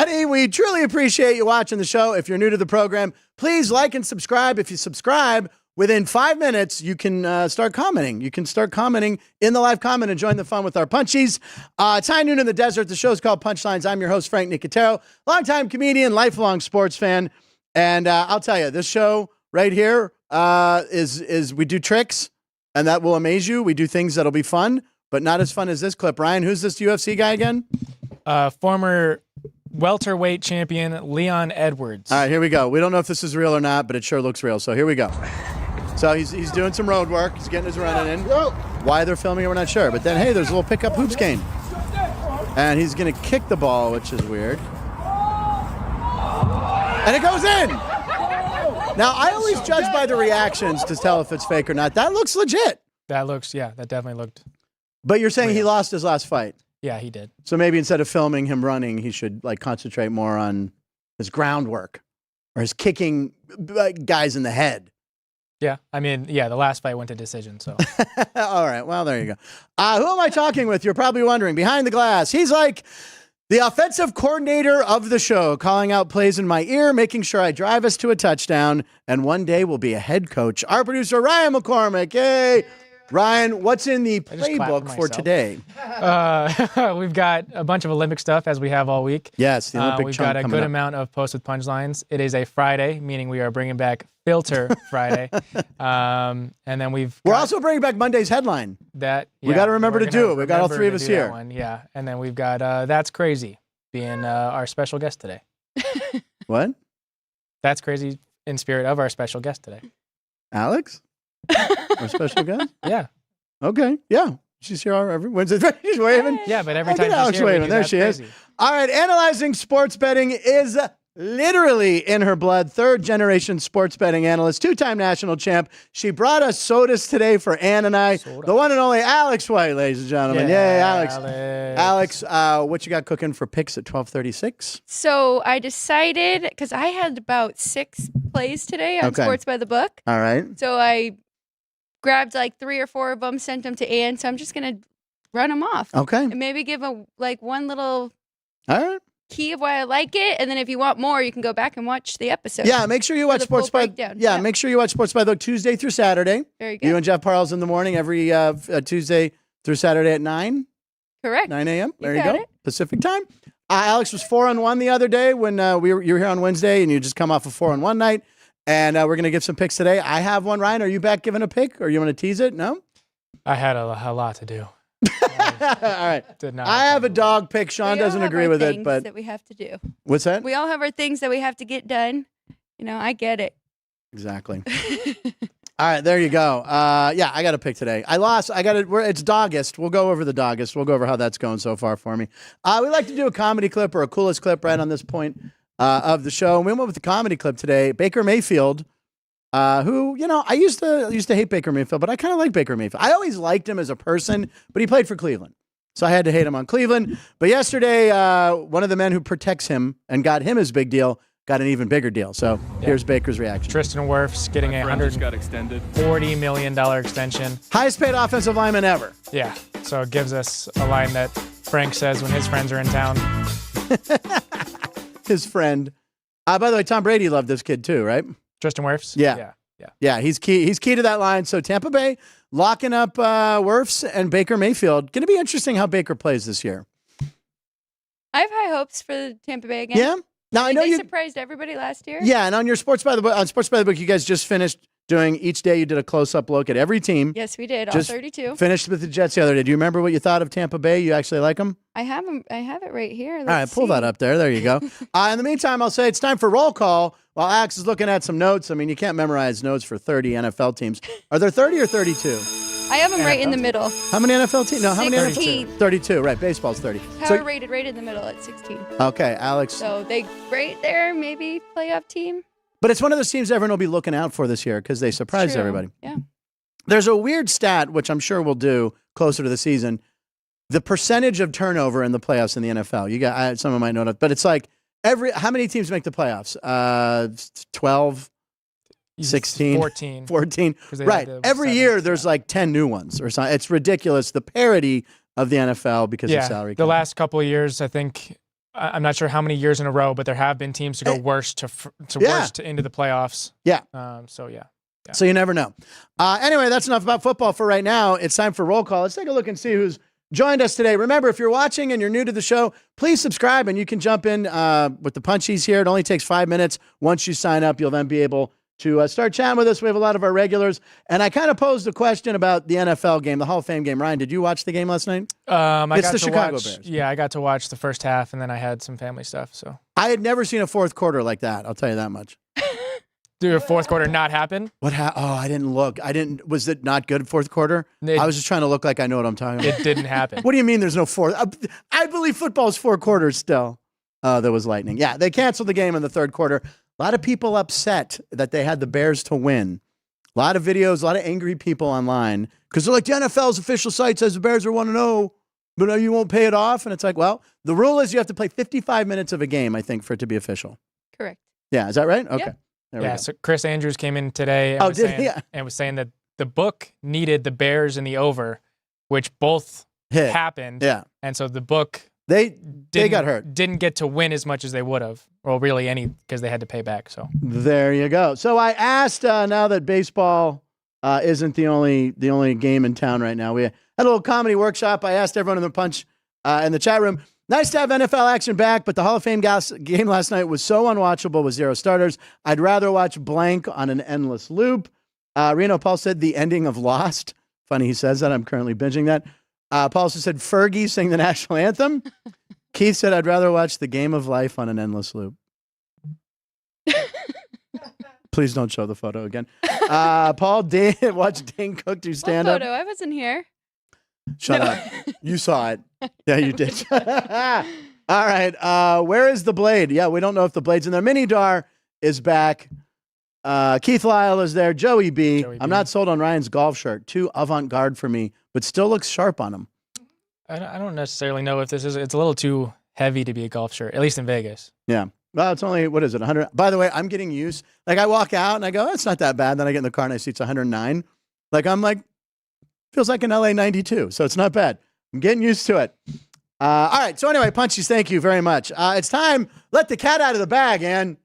everybody. We truly appreciate you watching the show. If you're new to the program, please like and subscribe. If you subscribe, within 5 minutes, you can start commenting. You can start commenting in the live comment and join the fun with our punchies. It's high noon in the desert. The show is called Punchlines. I'm your host, Frank Nicotero, longtime comedian, lifelong sports fan. And I'll tell you, this show right here is we do tricks, and that will amaze you. We do things that'll be fun, but not as fun as this clip. Ryan, who's this UFC guy again? Former welterweight champion Leon Edwards. All right, here we go. We don't know if this is real or not, but it sure looks real. So here we go. So he's doing some road work. He's getting his running in. Why they're filming it, we're not sure. But then, hey, there's a little pickup hoops game. And he's going to kick the ball, which is weird. And it goes in. Now, I always judge by the reactions to tell if it's fake or not. That looks legit. That definitely looked. But you're saying real. He lost his last fight. Yeah, he did. So maybe instead of filming him running, he should concentrate more on his groundwork or his kicking guys in the head. Yeah, I mean, the last fight went to decision, so. All right, well, there you go. Who am I talking with? You're probably wondering. Behind the glass, he's like the offensive coordinator of the show, calling out plays in my ear, making sure I drive us to a touchdown, and one day will be a head coach. Our producer, Ryan McCormick. Hey, Ryan, what's in the playbook for today? We've got a bunch of Olympic stuff, as we have all week. Yes, the Olympic We've chunk got a coming good up. amount of posts with punchlines. It is a Friday, meaning we are bringing back Filter Friday. And then we're also bringing back Monday's headline. We got to remember to do it. We've got all three of us here. Yeah, and then we've got That's Crazy being our special guest today. What? That's Crazy in spirit of our special guest today. Alex? Our special guest? Yeah. Okay. Yeah. She's here every Wednesday. She's waving. Yeah, but every time Alex she's here, waving. There she is. All right. Analyzing sports betting is literally in her blood. Third generation sports betting analyst, two-time national champ. She brought us sodas today for Ann and I. The one and only Alex White, ladies and gentlemen. Yay, Alex. Alex, what you got cooking for picks at 12:36? So I decided, because I had about 6 plays today on Sports by the Book. All right. So I grabbed like 3 or 4 of them, sent them to Ann. So I'm just going to run them off. Okay. And maybe give one little all right. key of why I like it, and then if you want more, you can go back and watch the episode. Yeah, make sure you watch Sports by. Yeah, make sure you watch Sports by the Book Tuesday through Saturday. Very good. You and Jeff Parles in the morning every Tuesday through Saturday at 9. Correct. 9 a.m. There you go. got it. Pacific time. Alex was 4-1 the other day when you were here on Wednesday, and you just come off a 4-1 night. And we're gonna give some picks today. I have one. Ryan, are you back giving a pick, or you want to tease it? No. I had a lot to do. All right. I have a dog pick. Sean doesn't agree with it, but that we have to do. What's that? We all have our things that we have to get done. I get it. Exactly. All right, there you go. Yeah, I got a pick today. I lost. It's Doggist. We'll go over the Doggist. We'll go over how that's going so far for me. We like to do a comedy clip or a coolest clip right on this point of the show. And we went with the comedy clip today. Baker Mayfield. Who, I used to hate Baker Mayfield, but I kind of like Baker Mayfield. I always liked him as a person, but he played for Cleveland. So I had to hate him on Cleveland. But yesterday, one of the men who protects him and got him his big deal got an even bigger deal. So here's Baker's reaction. Tristan Wirfs getting a $140 million extension. Highest paid offensive lineman ever. Yeah. So it gives us a line that Frank says when his friends are in town. His friend. By the way, Tom Brady loved this kid too, right? Tristan Wirfs? Yeah, he's key. He's key to that line. So Tampa Bay locking up Wirfs and Baker Mayfield. Going to be interesting how Baker plays this year. I have high hopes for Tampa Bay again. Yeah. Now I know they you surprised everybody last year. Yeah, and on your Sports by the Book, you guys just finished doing each day. You did a close-up look at every team. Yes, we did. Just all 32. Finished with the Jets the other day. Do you remember what you thought of Tampa Bay? You actually like them? I have them. I have it right here. All right, pull that up there. There you go. In the meantime, I'll say it's time for roll call while Alex is looking at some notes. I mean, you can't memorize notes for 30 NFL teams. Are there 30 or 32? I have them right in the middle. How many NFL teams? No, how many? 16. 32, right. Baseball's 30. Power rated right in the middle at 16. Okay, Alex. So they right there, maybe playoff team. But it's one of those teams everyone will be looking out for this year because they surprised everybody. Yeah. There's a weird stat, which I'm sure we'll do closer to the season. The percentage of turnover in the playoffs in the NFL. You got someone might know that, but it's like how many teams make the playoffs? 12, 16, 14. Right. Every year there's like 10 new ones or something. It's ridiculous. The parity of the NFL because of salary cap. The last couple of years, I think I'm not sure how many years in a row, but there have been teams to go worst to Yeah. worst into the playoffs. Yeah. So yeah. So you never know. Anyway, that's enough about football for right now. It's time for roll call. Let's take a look and see who's joined us today. Remember, if you're watching and you're new to the show, please subscribe and you can jump in with the punchies here. It only takes 5 minutes. Once you sign up, you'll then be able to start chatting with us. We have a lot of our regulars. And I kind of posed a question about the NFL game, the Hall of Fame game. Ryan, did you watch the game last night? It's the Chicago Bears. Yeah, I got to watch the first half, and then I had some family stuff. So I had never seen a fourth quarter like that. I'll tell you that much. did a fourth quarter not happen? What happened? Oh, I didn't look. Was it not good fourth quarter? I was just trying to look like I know what I'm talking about. It didn't happen. What do you mean there's no fourth? I believe football is 4 quarters still. There was lightning. Yeah, they canceled the game in the third quarter. A lot of people upset that they had the Bears to win. A lot of videos, a lot of angry people online because they're like, the NFL's official site says the Bears are 1-0, but you won't pay it off. And it's like, well, the rule is you have to play 55 minutes of a game, I think, for it to be official. Correct. Yeah, is that right? Okay. Yep. There we go. So Chris Andrews came in today and was saying that the book needed the Bears in the over, which both Hit. happened. Yeah. And so the book They got hurt. Didn't get to win as much as they would have, or really any, because they had to pay back. So there you go. So I asked now that baseball isn't the only game in town right now. We had a little comedy workshop. I asked everyone in the punch in the chat room. Nice to have NFL action back, but the Hall of Fame game last night was so unwatchable with 0 starters. I'd rather watch blank on an endless loop. Reno Paul said the ending of Lost. Funny he says that. I'm currently binging that. Paul also said Fergie sing the national anthem. Keith said, I'd rather watch the game of life on an endless loop. Please don't show the photo again. Paul did watch Dane Cook do stand up. Photo? I wasn't here. Shut up. You saw it. Yeah, you did. All right. Where is the blade? Yeah, we don't know if the blade's in there. Mini Dar is back. Keith Lyle is there. Joey B. I'm not sold on Ryan's golf shirt. Too avant-garde for me, but still looks sharp on him. I don't necessarily know if it's a little too heavy to be a golf shirt, at least in Vegas. Yeah. Well, it's only, what is it, 100? By the way, I'm getting used. Like, I walk out and I go, oh, it's not that bad. Then I get in the car and I see it's 109. I'm like, feels like an LA 92. So it's not bad. I'm getting used to it. All right. So anyway, Punchies, thank you very much. It's time. Let the cat out of the bag, Ann.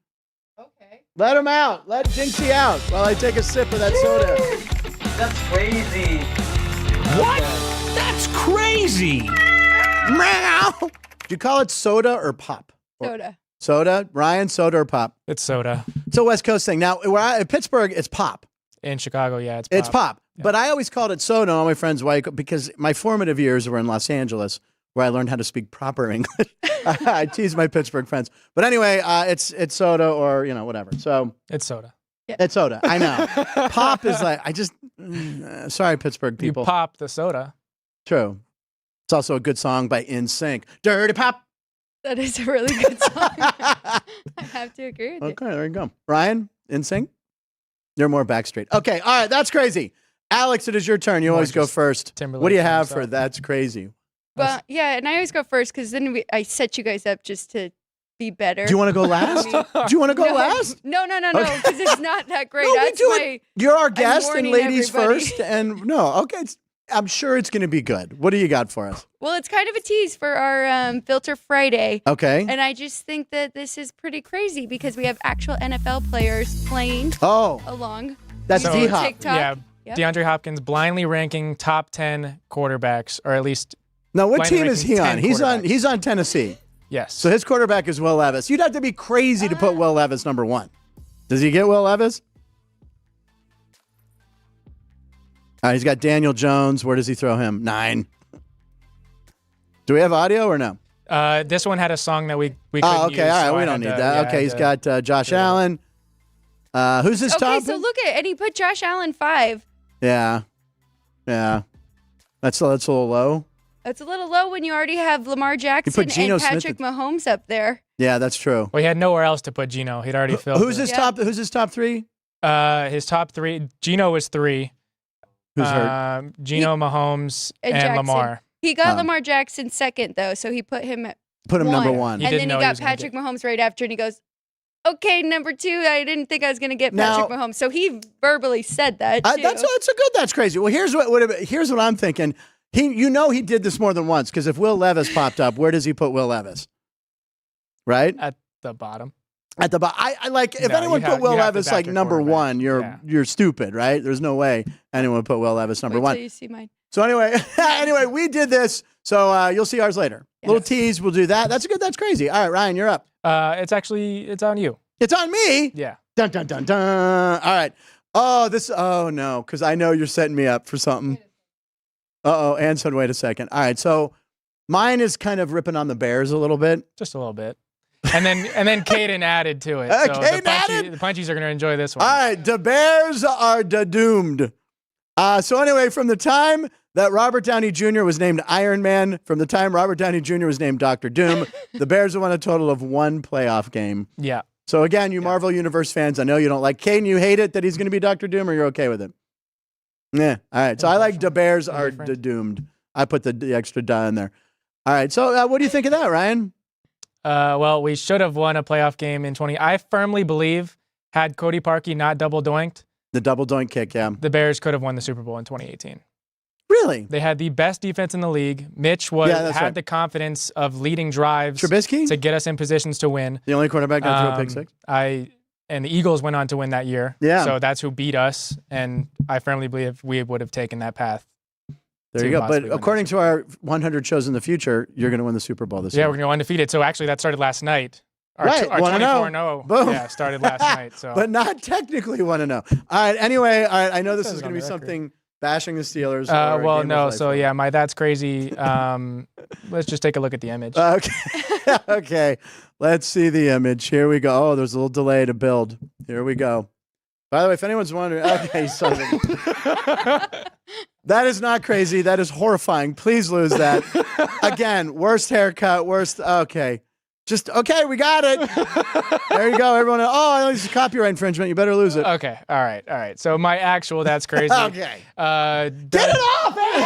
Okay. Let him out. Let Jinxie out while I take a sip of that soda. That's crazy. What? That's crazy. Meow. Do you call it soda or pop? Soda. Soda? Ryan, soda or pop? It's soda. It's a West Coast thing. Now, in Pittsburgh, it's pop. In Chicago, yeah, it's pop. It's pop. Yeah. But I always called it soda. All my friends, because my formative years were in Los Angeles, where I learned how to speak proper English. I tease my Pittsburgh friends. But anyway, it's soda or, whatever. So It's soda. Yeah. it's soda. I know. Pop is like, sorry, Pittsburgh people. You pop the soda. True. It's also a good song by NSYNC. Dirty Pop. That is a really good song. I have to agree with you. Okay, there you go. Ryan, NSYNC? You're more Backstreet. Okay, all right, that's crazy. Alex, it is your turn. You More always go just first. Timberlake What do you by have for himself. That's Crazy? Well, yeah, and I always go first because then I set you guys up just to be better. Do you want to go last? Do you want to go no, last? No, Okay. because it's not that great. No, we That's do my, it. You're our guest and warning ladies everybody. first. And no, okay. I'm sure it's going to be good. What do you got for us? Well, it's kind of a tease for our Filter Friday. Okay. And I just think that this is pretty crazy because we have actual NFL players playing Oh, along. that's So D-Hop. TikTok. Yeah, Yep. DeAndre Hopkins blindly ranking top 10 quarterbacks, or at least, Now, what blindly team is he ranking on? 10 He's on Tennessee. yes. So his quarterback is Will Levis. You'd have to be crazy to put Will Levis number 1. Does he get Will Levis? All right, he's got Daniel Jones. Where does he throw him? 9. Do we have audio or no? This one had a song that we couldn't Oh, okay. use, All right, so we I don't had need to- that. yeah, I Okay, he's had to- got Josh Allen. Who's his Okay, top? so look at and he put Josh Allen 5. Yeah. That's a little low. That's a little low when you already have Lamar Jackson put Geno and Smith Patrick Mahomes up there. Yeah, that's true. Well, he had nowhere else to put Geno. He'd already filled. Who's it. his Yeah. top? Who's his top 3? His top 3. Geno was 3. Who's hurt? Geno, Mahomes, and and Jackson. Lamar. He got Oh. Lamar Jackson second though, so he put him at Put him number 1. He and didn't then know he he got was gonna Patrick Mahomes right after, and he goes, "Okay, number 2. I didn't think I was going to get Now- Patrick Mahomes." So he verbally said that too. That's a good. That's crazy. Well, here's what I'm thinking. He did this more than once because if Will Levis popped up, where does he put Will Levis? right? At the bottom. At the bottom. I like, if No, anyone you put have- Will you have to Levis back like your number quarterback. one, you're stupid, right? There's no way anyone would put Will Levis number Wait one. till you see mine. So anyway, we did this. So you'll see ours later. Little tease, we'll do that. That's good. That's crazy. All right, Ryan, you're up. It's on you. It's on me. Yeah. Dun, dun, dun, dun. All right. Oh, no, because I know you're setting me up for something. Uh-oh, Ann said, wait a second. All right, so mine is kind of ripping on the Bears a little bit. Just a little bit. And then Caden added to it. So Caden added? the punchies are going to enjoy this one. All right, the Bears are doomed. So anyway, from the time that Robert Downey Jr. was named Iron Man, from the time Robert Downey Jr. was named Dr. Doom, the Bears have won a total of 1 playoff game. Yeah. So again, you Marvel Universe fans, I know you don't like Caden. You hate it that he's going to be Dr. Doom, or you're okay with it? Yeah. All right. So I like the Bears are doomed. I put the extra "da" in there. All right. So what do you think of that, Ryan? Well, we should have won a playoff game in 20. I firmly believe had Cody Parkey not double doinked, The double doink kick, yeah. the Bears could have won the Super Bowl in 2018. Really? They had the best defense in the league. Mitch had right. the confidence of leading drives Trubisky? to get us in positions to win. The only quarterback that threw a pick six? And the Eagles went on to win that year. Yeah. So that's who beat us, and I firmly believe we would have taken that path. There you go. But according to our 100 shows in the future, you're going to win the Super Bowl this year. Yeah, we're going to go undefeated. So actually, that started last night. Our Right, 24-0. Boom. Yeah, started last night. So. But not technically 1-0. All right. Anyway, all right. I know this is going to be something bashing the Steelers. Well, no. So yeah, that's crazy. Let's just take a look at the image. Okay. Okay. Let's see the image. Here we go. Oh, there's a little delay to build. Here we go. By the way, if anyone's wondering, okay, son of a... That is not crazy. That is horrifying. Please lose that. Again, worst haircut, worst. Okay. Just, okay, we got it. There you go, everyone. Oh, this is copyright infringement. You better lose it. Okay. All right. So my actual, that's crazy. Okay. Get it off, man.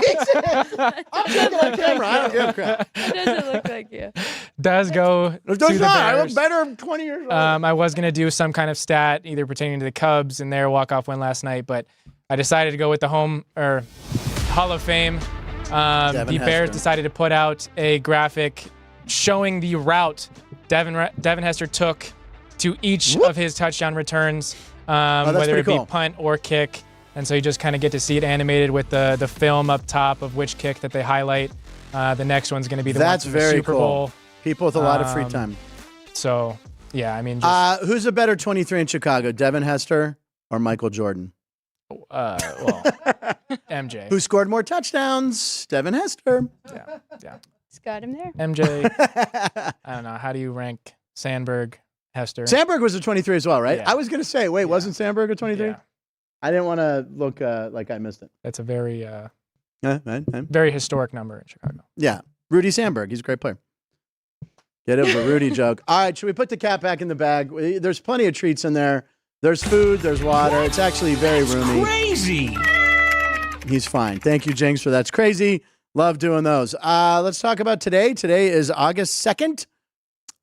Jesus. I'm checking on camera. I don't give a crap. It doesn't look like you. Does go It to does the not. I look Bears. better 20 years old. I was going to do some kind of stat either pertaining to the Cubs and their walk-off win last night, but I decided to go with the Hall of Fame. The Bears Hester. decided to put out a graphic showing the route Devin Hester took to each of his touchdown returns, whether it be cool. punt or kick. And so you just kind of get to see it animated with the film up top of which kick that they highlight. The next one's going to be the one from the Super Bowl. People with a lot of free time. So, yeah, I mean, just, Who's a better 23 in Chicago, Devin Hester or Michael Jordan? well, MJ. Who scored more touchdowns? Devin Hester. Yeah. It's got him there. MJ, I don't know. How do you rank Sandberg, Hester? Sandberg was a 23 as well, right? Yeah. I was going to say, wait, wasn't Sandberg a 23? Yeah. I didn't want to look like I missed it. That's a very, Right. very historic number in Chicago. Yeah. Rudy Sandberg. He's a great player. Get it, a Rudy joke. All right, should we put the cat back in the bag? There's plenty of treats in there. There's food, there's water. It's actually very roomy. Crazy. He's fine. Thank you, Jinx, for that's crazy. Love doing those. Let's talk about today. Today is August 2nd.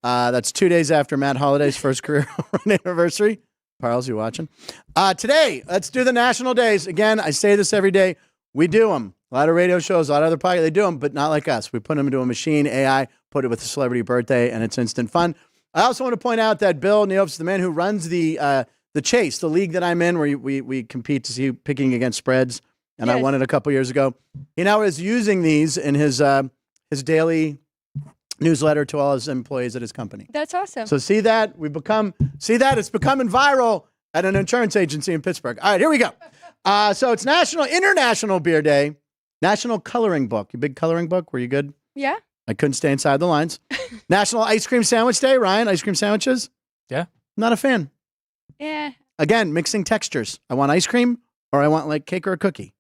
That's 2 days after Matt Holliday's first career run anniversary. Parles, you watching? Today, let's do the national days. Again, I say this every day. We do them. A lot of radio shows, a lot of other podcasts, they do them, but not like us. We put them into a machine, AI, put it with a celebrity birthday, and it's instant fun. I also want to point out that Bill Neop's the man who runs the Chase, the league that I'm in, where we compete to see picking against spreads. And I won it a couple years ago. He now is using these in his daily newsletter to all his employees at his company. That's awesome. So see that? It's becoming viral at an insurance agency in Pittsburgh. All right, here we go. So it's International Beer Day, National Coloring Book. You big coloring book? Were you good? Yeah. I couldn't stay inside the lines. National Ice Cream Sandwich Day. Ryan, ice cream sandwiches? Yeah. Not a fan. Yeah. Again, mixing textures. I want ice cream or I want like cake or a cookie.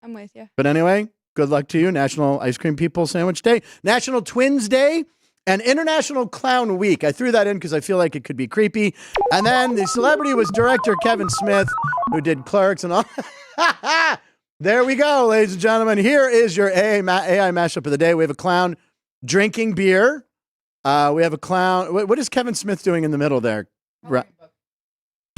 I'm with you. But anyway, good luck to you. National Ice Cream People Sandwich Day, National Twins Day, and International Clown Week. I threw that in because I feel like it could be creepy. And then the celebrity was director Kevin Smith, who did Clerks and all. There we go, ladies and gentlemen. Here is your AI mashup of the day. We have a clown drinking beer. We have a clown. What is Kevin Smith doing in the middle there?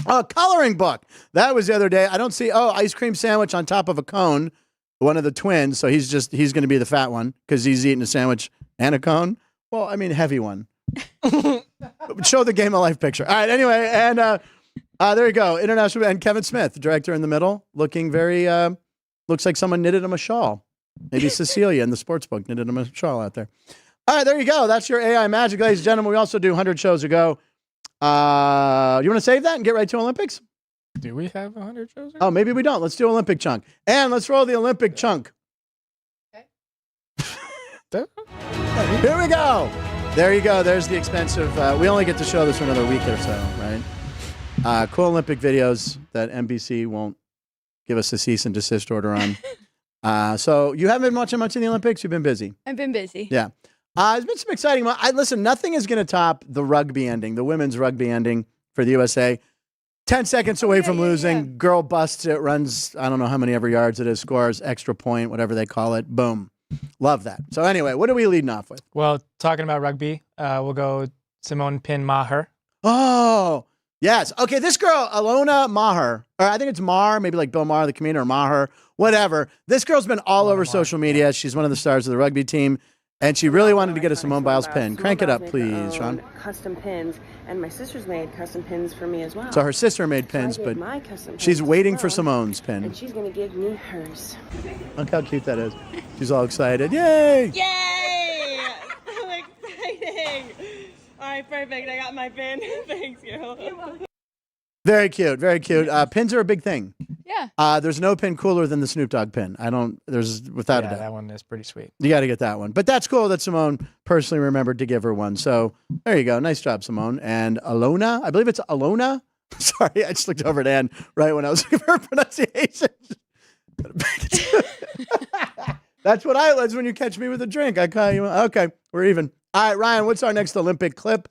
Oh, coloring book. That was the other day. I don't see, ice cream sandwich on top of a cone, one of the twins. So he's going to be the fat one because he's eating a sandwich and a cone. Well, I mean, heavy one. Show the game of life picture. All right. Anyway, and there you go. International and Kevin Smith, director in the middle, looking very. Looks like someone knitted him a shawl. Maybe Cecilia in the sports book knitted him a shawl out there. All right, there you go. That's your AI magic, ladies and gentlemen. We also do 100 shows ago. You want to save that and get right to Olympics? Do we have 100 shows? Oh, maybe we don't. Let's do Olympic chunk. And let's roll the Olympic chunk. Okay. Here we go. There you go. There's the expensive. We only get to show this for another week or so, right? Cool Olympic videos that NBC won't give us a cease and desist order on. So you haven't been watching much of the Olympics? You've been busy. I've been busy. Yeah. There's been some exciting. Listen, nothing is going to top the rugby ending, the women's rugby ending for the USA. 10 seconds away from losing. Girl busts it, runs, I don't know how many ever yards it is, scores, extra point, whatever they call it. Boom. Love that. So anyway, what are we leading off with? Well, talking about rugby, we'll go Simone Maher. Oh, yes. Okay, this girl, Ilona Maher, or I think it's Maher, maybe like Bill Maher, the comedian, or Maher, whatever. This girl's been all over social media. She's one of the stars of the rugby team. And she really wanted to get a Simone Biles pin. Crank it up, please, Sean. Custom pins, and my sister's made custom pins for me as well. So her sister made pins, but she's waiting for Simone's pin. And she's going to give me hers. Look how cute that is. She's all excited. Yay! Yay! I'm exciting. All right, perfect. I got my pin. Thanks, girl. Very cute, very cute. Pins are a big thing. Yeah. There's no pin cooler than the Snoop Dogg pin. Without a doubt. That one is pretty sweet. You got to get that one. But that's cool that Simone personally remembered to give her one. So there you go. Nice job, Simone. And Ilona, I believe it's Ilona. Sorry, I just looked over at Ann right when I was looking for her pronunciation. That's when you catch me with a drink. I call you. Okay, we're even. All right, Ryan, what's our next Olympic clip?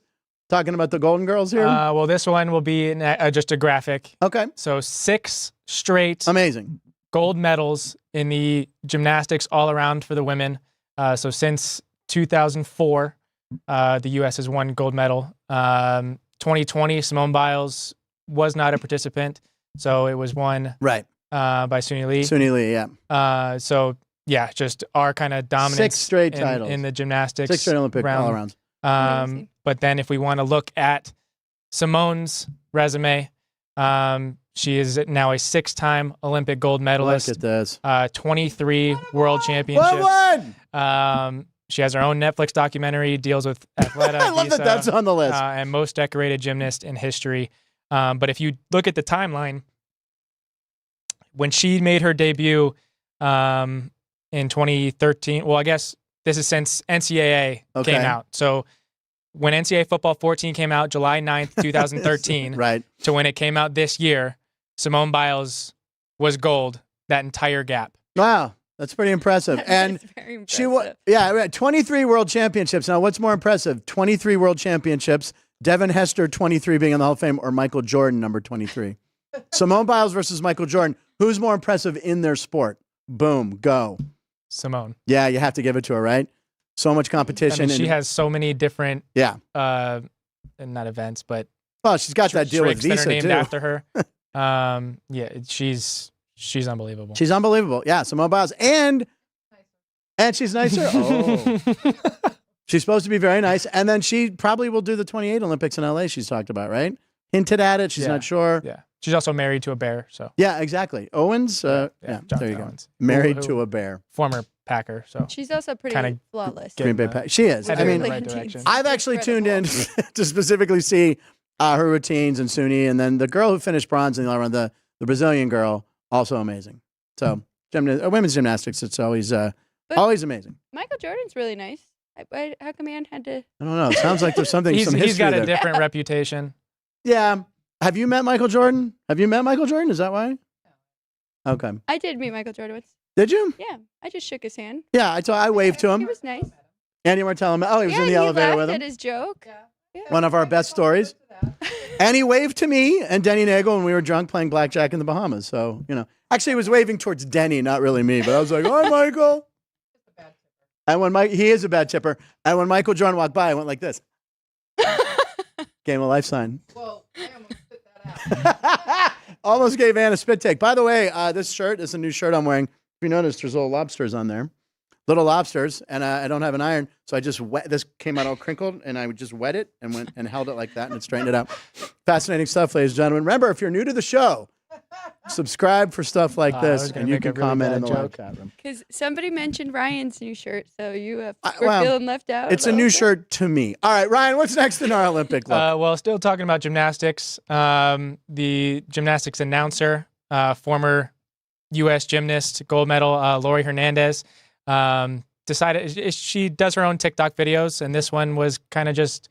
Talking about the Golden Girls here? Well, this one will be just a graphic. Okay. So 6 straight Amazing. gold medals in the gymnastics all around for the women. So since 2004, the U.S. has won gold medal. 2020, Simone Biles was not a participant, so it was won Right. by Suni Lee. Suni Lee, yeah. So, yeah, just our kind of dominance 6 straight titles. in the gymnastics. 6 straight Olympic all-arounds. But then if we want to look at Simone's resume, she is now a 6-time Olympic gold medalist. Look at this. 23 world championships. What? She has her own Netflix documentary, deals with athleta. I love that that's on the list. And most decorated gymnast in history. But if you look at the timeline, when she made her debut in 2013, well, I guess this is since NCAA came out. So when NCAA Football 14 came out, July 9th, 2013, right, to when it came out this year, Simone Biles was gold that entire gap. Wow, that's pretty impressive. And very impressive. she won, 23 world championships. Now, what's more impressive? 23 world championships, Devin Hester, 23 being in the Hall of Fame, or Michael Jordan, number 23. Simone Biles versus Michael Jordan. Who's more impressive in their sport? Boom, go. Simone. Yeah, you have to give it to her, right? So much competition. I mean, she has so many different, not events, but well, she's got that deal with that Visa are named too. after her. She's unbelievable. She's unbelievable. Yeah, Simone Biles, and she's nicer. Oh, she's supposed to be very nice, and then she probably will do the 28 Olympics in LA. She's talked about, right? Hinted at it. She's not sure. Yeah. She's also married to a bear. So yeah, exactly. Owens. There you go. Married to a bear. Former Packer. So she's also pretty flawless. Green Bay Pack. She is. I mean, I've actually tuned in to specifically see her routines and Suni, and then the girl who finished bronze in the all-around, the Brazilian girl, also amazing. So women's gymnastics, it's always amazing. Michael Jordan's really nice. How come Ann had to? I don't know. It sounds like there's something. He's got a there. different reputation. Yeah. Have you met Michael Jordan? Is that why? Okay. I did meet Michael Jordan once. Did you? Yeah. I just shook his hand. Yeah, I waved to him. He was nice. And you weren't telling him. Oh, he was in the elevator with him. At his joke. Yeah. One of our best stories. And he waved to me and Denny Nagel when we were drunk playing blackjack in the Bahamas. So, actually he was waving towards Denny, not really me, but I was like, "Hi, Michael." And when he is a bad tipper. And when Michael Jordan walked by, I went like this. Gave him a life sign. Well, I almost spit that out. Almost gave Ann a spit take. By the way, this shirt is a new shirt I'm wearing. If you notice, there's little lobsters on there. Little Lobsters, and I don't have an iron, so I just wet. This came out all crinkled, and I would just wet it and went and held it like that, and it straightened it out. Fascinating stuff, ladies and gentlemen. Remember, if you're new to the show, subscribe for stuff like this, and you can comment in the live chat room. Because somebody mentioned Ryan's new shirt, so you were well, feeling left out. It's a new shirt to me. All right, Ryan, what's next in our Olympic look? Well, still talking about gymnastics. The gymnastics announcer, former U.S. gymnast, gold medal, Lori Hernandez, decided she does her own TikTok videos, and this one was kind of just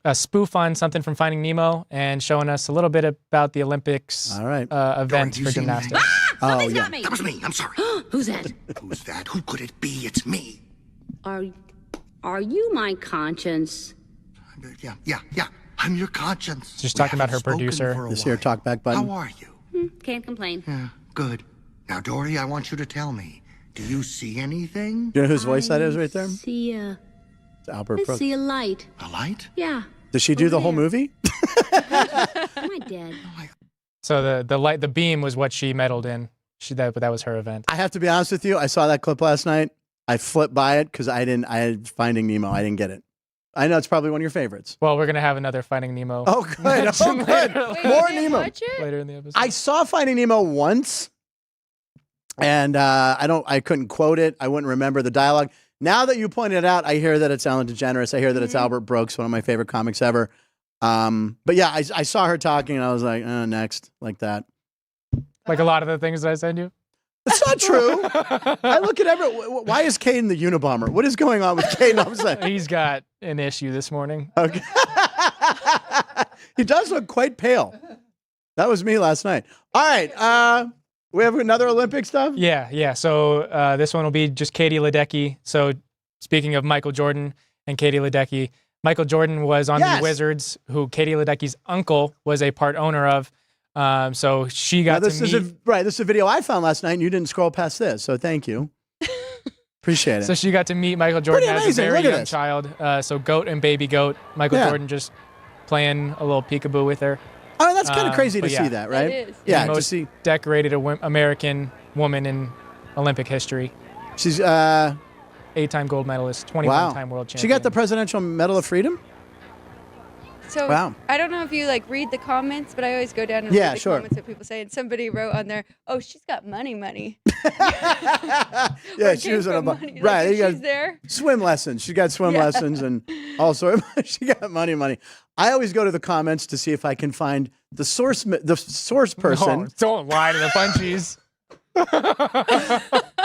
a spoof on something from Finding Nemo and showing us a little bit about the Olympics event for gymnastics. Something's got me. That was me. I'm sorry. Who's that? Who's that? Who could it be? It's me. Are you my conscience? Yeah. I'm your conscience. She's talking about her producer. This here talkback button. How are you? Can't complain. Yeah, good. Now, Dory, I want you to tell me. Do you see anything? You know whose voice that is right there? It's Albert I Brooks. see a light. A light? Yeah. Does she do the whole movie? Am I dead? So the light, the beam was what she medaled in. That was her event. I have to be honest with you. I saw that clip last night. I flipped by it because I had Finding Nemo. I didn't get it. I know it's probably one of your favorites. Well, we're gonna have another Finding Nemo. Oh, good. Oh, good. Wait, More you didn't Nemo. watch it? Later in the episode. I saw Finding Nemo once, and I couldn't quote it. I wouldn't remember the dialogue. Now that you pointed it out, I hear that it's Ellen DeGeneres. I hear that it's Albert Brooks, one of my favorite comics ever. But yeah, I saw her talking, and I was like, next, like that. Like a lot of the things that I send you. It's not true. I look at why is Caden the Unabomber? What is going on with Caden all of a sudden? He's got an issue this morning. Okay. He does look quite pale. That was me last night. All right. We have another Olympic stuff? Yeah. So this one will be just Katie Ledecky. So speaking of Michael Jordan and Katie Ledecky, Michael Jordan was on the Wizards, who Katie Ledecky's uncle was a part owner of. So she got to meet. This is a video I found last night, and you didn't scroll past this, so thank you. Appreciate it. So she got to meet Michael Jordan Pretty as amazing. a very Look at young this. child. So goat and baby goat. Michael Jordan just playing a little peekaboo with her. I mean, that's kind of crazy to but yeah. see that, right? It is. Yeah, The to most see. decorated American woman in Olympic history. She's 8-time gold medalist, 21-time world champion. She got the Presidential Medal of Freedom? So Wow. I don't know if you read the comments, but I always go down and Yeah, read the sure. comments that people say. And somebody wrote on there, "Oh, she's got money." Yeah, Or she came was on a from bu- money. right. Like, you she's got there. swim lessons. She got swim lessons and all sorts. She got money. I always go to the comments to see if I can find the source person. No, don't lie to the punchies.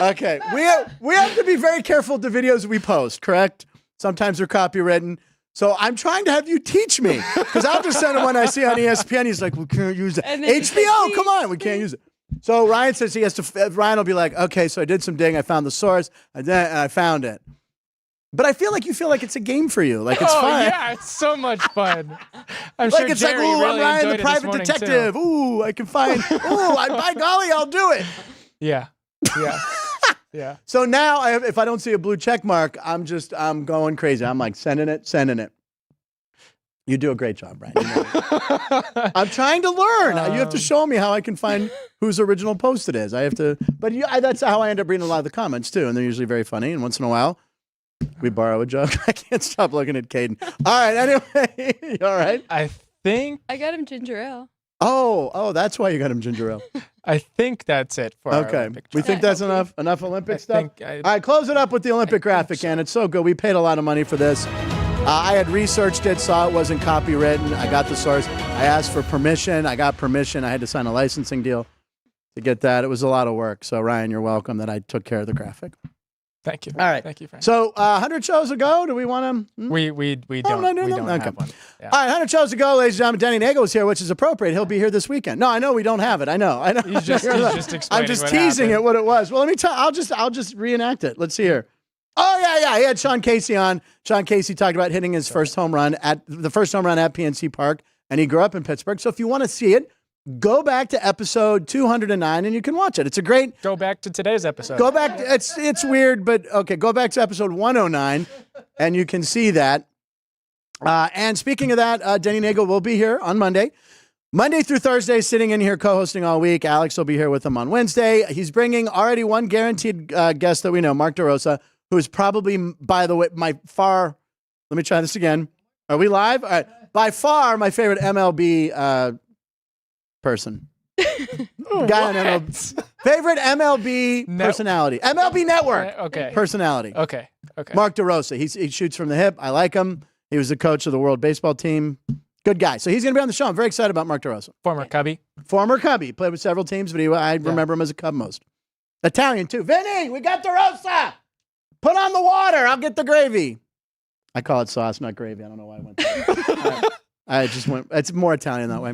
Okay, we have to be very careful with the videos we post. Correct? Sometimes they're copywritten. So I'm trying to have you teach me, because I'll just send him one I see on ESPN. He's like, we can't use it. And then HBO, come on, we can't use it. So Ryan says he has to. Ryan will be like, okay, so I did some digging. I found the source. And I found it. But I feel like you feel like it's a game for you. Like it's fun. Yeah, it's so much fun. I'm Like sure it's Jerry like, ooh, really I'm Ryan enjoyed the it this private morning, detective. too. Ooh, I can find. By golly, I'll do it. Yeah. Yeah. So now, if I don't see a blue check mark, I'm going crazy. I'm like sending it. You do a great job, Brian. You know it. I'm trying to learn. You have to show me how I can find whose original post it is. I have to, but that's how I end up reading a lot of the comments too, and they're usually very funny. And once in a while, we borrow a joke. I can't stop looking at Caden. All right. Anyway, you all right? I think I got him ginger ale. Oh, that's why you got him ginger ale. that's it for our Okay. Olympic We trip. think that's enough Olympic stuff. think All right, close it up with the Olympic graphic, and it's so good. We paid a lot of money for this. I had researched it, saw it wasn't copywritten. I got the source. I asked for permission. I got permission. I had to sign a licensing deal to get that. It was a lot of work. So, Ryan, you're welcome that I took care of the graphic. Thank you. All right. Thank you, Frank. So, 100 shows ago, do we want to? We don't no. have Okay. one. Yeah. All right, 100 shows ago, ladies and gentlemen. Danny Nagel is here, which is appropriate. He'll be here this weekend. No, I know we don't have it. I know. He's just explaining I'm just what teasing happened. it what it was. Well, let me tell. I'll just reenact it. Let's see here. Oh yeah. He had Sean Casey on. Sean Casey talked about hitting his first home run at PNC Park, and he grew up in Pittsburgh. So if you want to see it, go back to episode 209 and you can watch it. It's a great. Go back to today's episode. Go back. It's weird, but okay. Go back to episode 109, and you can see that. And speaking of that, Denny Nagel will be here on Monday. Monday through Thursday, sitting in here co-hosting all week. Alex will be here with him on Wednesday. He's bringing already one guaranteed guest that we know, Mark DeRosa, who is probably, by the way, let me try this again. Are we live? All right. By far, my favorite MLB person. Guy on MLB. Favorite MLB personality. MLB Network. Okay. Personality. Okay. Mark DeRosa. He shoots from the hip. I like him. He was the coach of the World Baseball team. Good guy. So he's going to be on the show. I'm very excited about Mark DeRosa. Former Cubby. Played with several teams, but I remember him as a Cub most. Italian, too. Vinny, we got DeRosa. Put on the water. I'll get the gravy. I call it sauce, not gravy. I don't know why I went there. I just went. It's more Italian that way.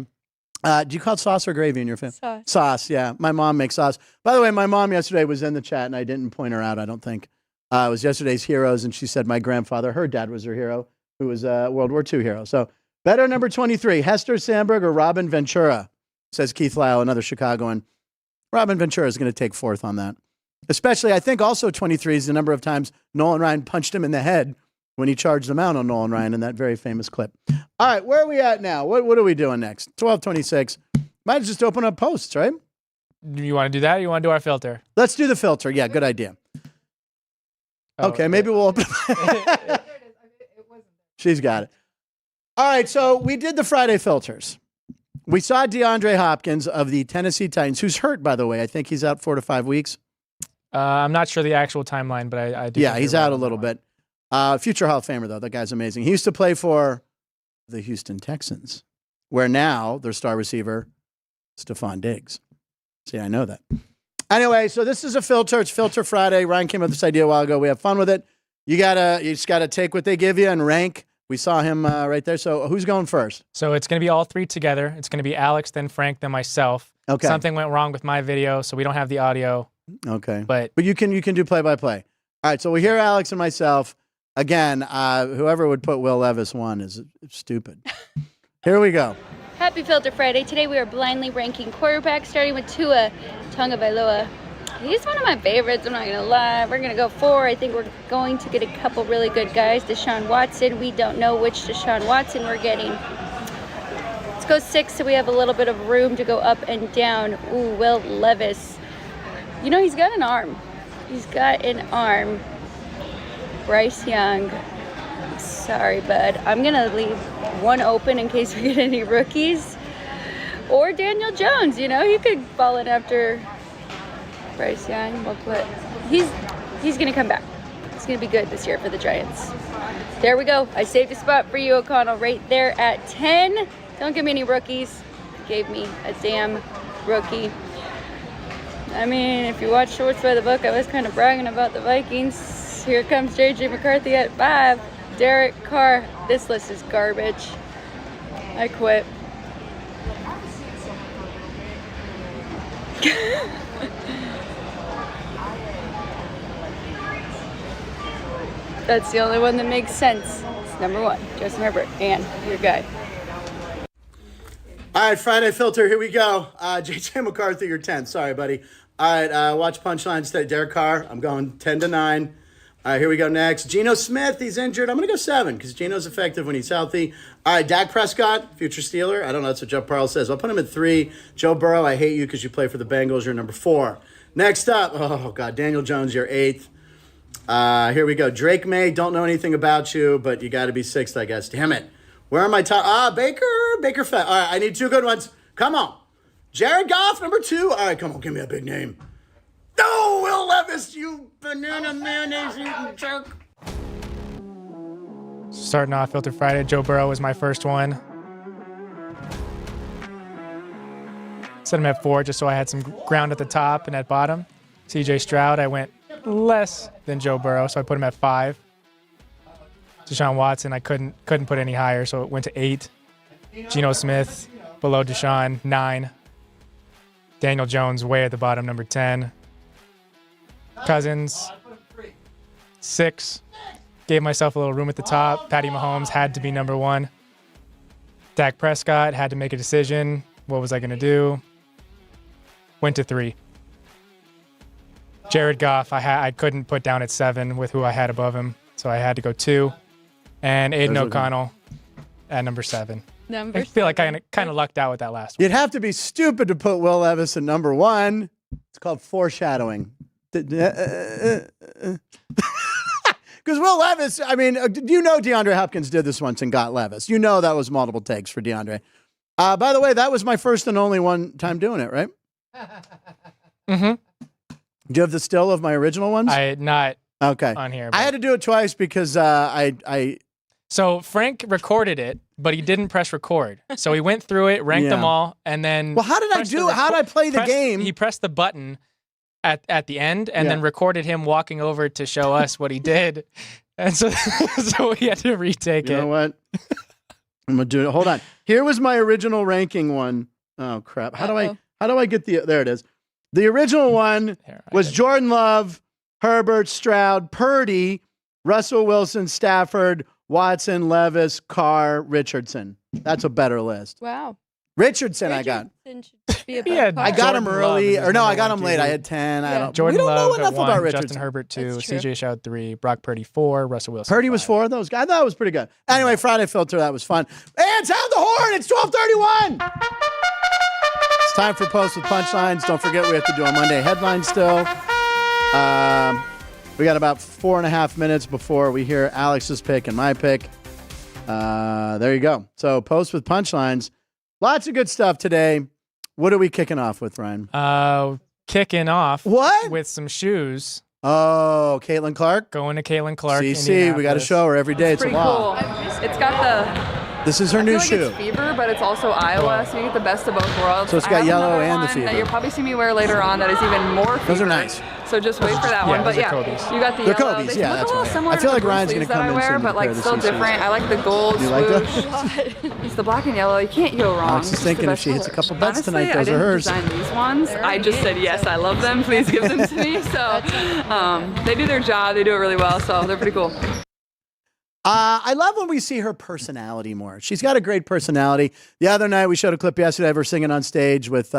Do you call it sauce or gravy in your family? Sauce, yeah. My mom makes sauce. By the way, my mom yesterday was in the chat, and I didn't point her out, I don't think. It was yesterday's Heroes, and she said my grandfather, her dad was her hero, who was a World War II hero. So, better number 23, Hester Sandberg or Robin Ventura, says Keith Lyle, another Chicagoan. Robin Ventura is going to take fourth on that. Especially, I think also 23 is the number of times Nolan Ryan punched him in the head when he charged them out on Nolan Ryan in that very famous clip. All right, where are we at now? What are we doing next? 12:26. Might just open up posts, right? You want to do that or you want to do our filter? Let's do the filter. Yeah, good idea. Okay, maybe we'll open She's got it. All right, so we did the Friday filters. We saw DeAndre Hopkins of the Tennessee Titans, who's hurt, by the way. I think he's out 4 to 5 weeks. I'm not sure the actual timeline, but I do. Yeah, he's out a little bit. Future Hall of Famer, though. That guy's amazing. He used to play for the Houston Texans, where now their star receiver, Stephon Diggs. See, I know that. Anyway, so this is a filter. It's Filter Friday. Ryan came up with this idea a while ago. We have fun with it. You just gotta take what they give you and rank. We saw him right there. So who's going first? So it's going to be all three together. It's going to be Alex, then Frank, then myself. Okay. Something went wrong with my video, so we don't have the audio. Okay. But you can do play-by-play. All right, so we hear Alex and myself. Again, whoever would put Will Levis one is stupid. Here we go. Happy Filter Friday. Today we are blindly ranking quarterbacks, starting with Tua Tagovailoa. He's one of my favorites, I'm not going to lie. We're going to go 4. I think we're going to get a couple really good guys. Deshaun Watson. We don't know which Deshaun Watson we're getting. Let's go 6 so we have a little bit of room to go up and down. Ooh, Will Levis. You know, he's got an arm. He's got an arm. Bryce Young. Sorry, bud. I'm going to leave one open in case we get any rookies. Or Daniel Jones, you know. He could fall in after Bryce Young. He's going to come back. It's going to be good this year for the Giants. There we go. I saved a spot for you, O'Connell, right there at 10. Don't give me any rookies. Gave me a damn rookie. I mean, if you watch Shorts by the Book, I was kind of bragging about the Vikings. Here comes J.J. McCarthy at 5. Derek Carr. This list is garbage. I quit. That's the only one that makes sense. It's number 1, Justin Herbert, and your guy. All right, Friday filter, here we go. J.J. McCarthy, you're 10. Sorry, buddy. All right, watch punchlines today. Derek Carr, I'm going 10 to 9. All right, here we go next. Geno Smith, he's injured. I'm going to go 7 because Geno's effective when he's healthy. All right, Dak Prescott, future Steeler. I don't know, that's what Joe Parle says. I'll put him at 3. Joe Burrow, I hate you because you play for the Bengals. You're number 4. Next up, oh, God, Daniel Jones, you're 8th. Here we go. Drake May, don't know anything about you, but you got to be 6th, I guess. Damn it. Where are my top? Baker Fett. All right, I need 2 good ones. Come on. Jared Goff, number 2. All right, come on, give me a big name. No, Will Levis, you banana mayonnaise eating jerk. Starting off Filter Friday, Joe Burrow was my first one. Set him at 4 just so I had some ground at the top and at bottom. CJ Stroud, I went less than Joe Burrow, so I put him at 5. Deshaun Watson, I couldn't put any higher, so it went to 8. Geno Smith, below Deshaun, 9. Daniel Jones, way at the bottom, number 10. Cousins, 6. Gave myself a little room at the top. Patty Mahomes had to be number 1. Dak Prescott, had to make a decision. What was I going to do? Went to 3. Jared Goff, I couldn't put down at 7 with who I had above him, so I had to go 2. And Aiden O'Connell at number 7. Number I feel like I 7. kind of lucked out with that last one. You'd have to be stupid to put Will Levis at number 1. It's called foreshadowing. Because Will Levis, I mean, you know DeAndre Hopkins did this once and got Levis. You know that was multiple takes for DeAndre. By the way, that was my first and only one time doing it, right? Mm-hmm. Do you have the still of my original ones? Not okay. on here. I had to do it twice because I So Frank recorded it, but he didn't press record. So he went through it, ranked them all, and then. Well, how did I do it? How did I play the game? He pressed the button at the end, and then recorded him walking over to show us what he did, and so so we had to retake it. You know what? I'm gonna do it. Hold on. Here was my original ranking one. Oh crap! How do I get the? There it is. The original one was Jordan Love, Herbert, Stroud, Purdy, Russell Wilson, Stafford, Watson, Levis, Carr, Richardson. That's a better list. Wow. Richardson I got. Should be above Yeah, Carr. I got him Jordan early, Love is or no, I number got one, him late. too. I had 10. I don't. Jordan We don't know Love enough at 1, about Richardson. Justin Herbert 2, That's true. CJ Stroud 3, Brock Purdy 4, Russell Wilson. Purdy was 5. 4 of those guys. I thought it was pretty good. Anyway, Friday filter, that was fun. And sound the horn. It's 12:31. It's time for Post with Punchlines. Don't forget we have to do a Monday headline still. We got about 4.5 minutes before we hear Alex's pick and my pick. There you go. So Post with Punchlines. Lots of good stuff today. What are we kicking off with, Ryan? Kicking off What? with some shoes. Oh, Caitlin Clark. Going to Caitlin Clark. CC, we got to show her every day. It's a Pretty law. cool. It's got the. This is her I new feel like shoe. It's fever, but it's also Iowa, so you get the best of both worlds. So it's I got have yellow another and the one fever. that you'll probably see me wear later on. That is even more. Those are fever. nice. So just wait for that Yeah, one. But those are yeah, Kobe's. you got the They're yellow. Kobe's, They yeah, look that's a little right. similar I feel to like the Ryan's blue gonna sleeves that come I in wear, soon but with a like pair of still these different. shoes. I like the gold You like swoosh. It's the black and yellow. You can't go wrong. Alex is It's thinking the if she best hits a couple color. bets tonight, Honestly, those are hers. I didn't design these ones. I just said yes, I love them. Please give them to me. So they do their job. They do it really well. So they're pretty cool. I love when we see her personality more. She's got a great personality. The other night, we showed a clip yesterday of her singing on stage with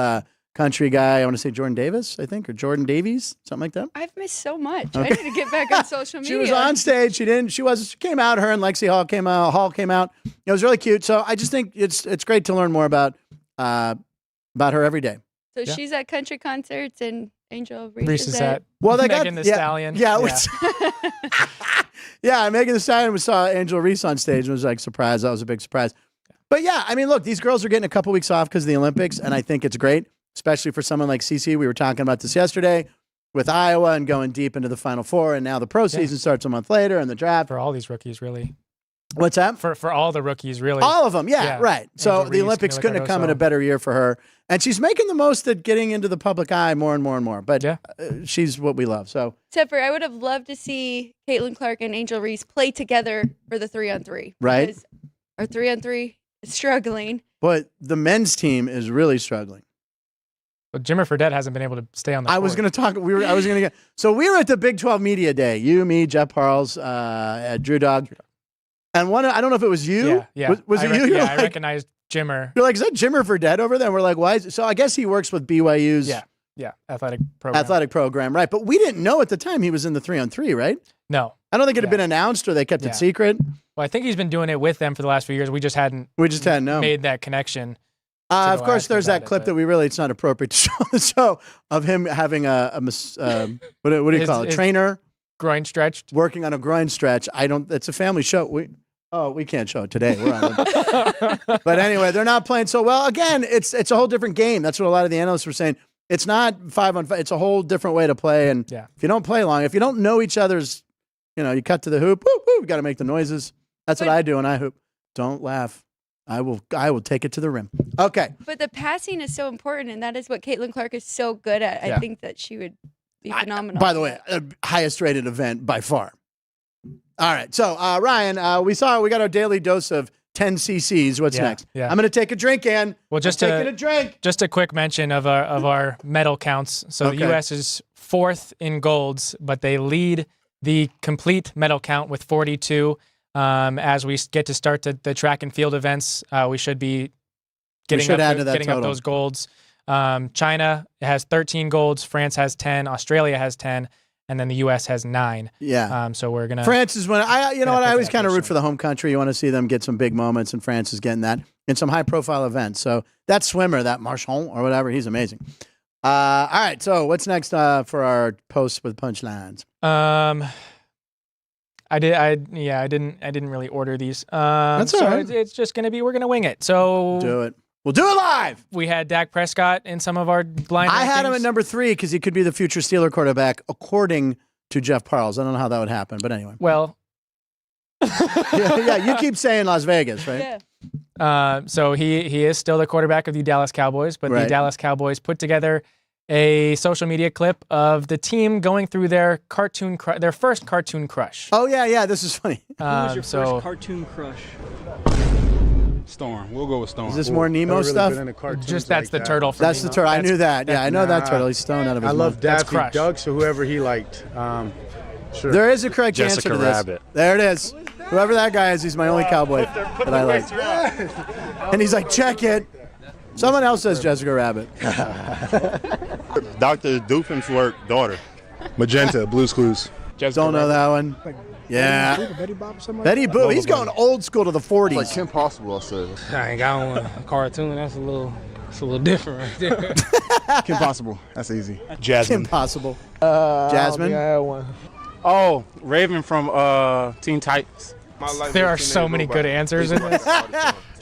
country guy, I want to say Jordan Davis, I think, or Jordan Davies, something like that. I've missed so much. I need to get back on social media. She was on stage. She came out. Her and Lexi Hall came out. It was really cute. So I just think it's great to learn more about her every day. So she's at country concerts and Angel Reese Reese is at Well, they Megan got Thee Stallion. Yeah. Yeah, Megan Thee Stallion. We saw Angel Reese on stage and was like surprised. That was a big surprise. But yeah, I mean, look, these girls are getting a couple weeks off because of the Olympics, and I think it's great, especially for someone like Cece. We were talking about this yesterday with Iowa and going deep into the Final Four, and now the pro season starts a month later and the draft. For all these rookies, really. What's that? For all the rookies, really. All of them, yeah. Right. So Angel the Reese, Olympics Camila couldn't have come in a Cardoso. better year for her. And she's making the most at getting into the public eye more and more and more. But she's what we love. So Except for I would have loved to see Caitlin Clark and Angel Reese play together for the 3-on-3. Right. Because our 3-on-3 is struggling. But the men's team is really struggling. But Jimmer Fredette hasn't been able to stay on the I court. was going to talk. So we were at the Big 12 Media Day. You, me, Jeff Parles, Drew Dog. And I don't know if it was you. Yeah. Was it you? I recognized Jimmer. You're like, is that Jimmer Fredette over there? And we're like, why? So I guess he works with BYU's athletic program, right? But we didn't know at the time he was in the 3-on-3, right? No. I don't think it had been announced or they kept it secret. Well, I think he's been doing it with them for the last few years. We just hadn't known. made that connection. Of course, there's that clip that it's not appropriate to show on the show of him having what do you call it? Trainer. Groin stretched. Working on a groin stretch. It's a family show. We can't show it today. We're on it. But anyway, they're not playing so well. Again, it's a whole different game. That's what a lot of the analysts were saying. It's not 5-on-5. It's a whole different way to play. And if you don't play long, if you don't know each other's, you cut to the hoop, whoop, whoop, you got to make the noises. That's what I do when I hoop. Don't laugh. I will take it to the rim. Okay. But the passing is so important, and that is what Caitlin Clark is so good at. I think that she would be phenomenal. By the way, highest rated event by far. All right. So, Ryan, we got our daily dose of 10 cc's. What's next? Yeah. I'm going to take a drink in. Well, taking a drink. Just a quick mention of our medal counts. So the U.S. is 4th in golds, but they lead the complete medal count with 42. As we get to start the track and field events, we should be getting up those golds. China has 13 golds, France has 10, Australia has 10, and then the U.S. has 9. Yeah. So we're gonna. France is when I always kind of root for the home country. You want to see them get some big moments, and France is getting that. in some high-profile events. So that swimmer, that Marchand or whatever, he's amazing. All right, so what's next for our posts with punchlines? I didn't really order these. That's all right. It's just gonna be, we're gonna wing it. So Do it. We'll do it live. we had Dak Prescott in some of our blind. I had him rankings. at number 3 because he could be the future Steeler quarterback, according to Jeff Parles. I don't know how that would happen, but anyway. Well, yeah, you keep saying Las Vegas, right? Yeah. so he is still the quarterback of the Dallas Cowboys, but Right. the Dallas Cowboys put together a social media clip of the team going through their their first cartoon crush. Oh, yeah, this is funny. So cartoon crush? Storm. We'll go with Storm. Is this more Nemo stuff? just that's the turtle. For That's me. the turtle. I knew that. Yeah, I know that Nah. turtle. He's stoned out of his I love mind. That's Daffy Crush. Duck, so whoever he liked. Sure. There is a correct answer Jessica to this. Rabbit. There it is. Whoever that guy is, he's my only cowboy that I like. And he's like, check it. Someone else says Jessica Rabbit. Dr. Doofenshmirtz daughter. Magenta, Blue's Clues. Don't know that one. Yeah. Betty Boop or something? Betty Boop. He's going old school to the 40s. Like Kim Possible, I said. I ain't got one. A cartoon. That's a little different right there. Kim Possible. That's easy. Jasmine. Impossible. Jasmine. I had one. Oh, Raven from Teen Titans. There are so many good answers in this.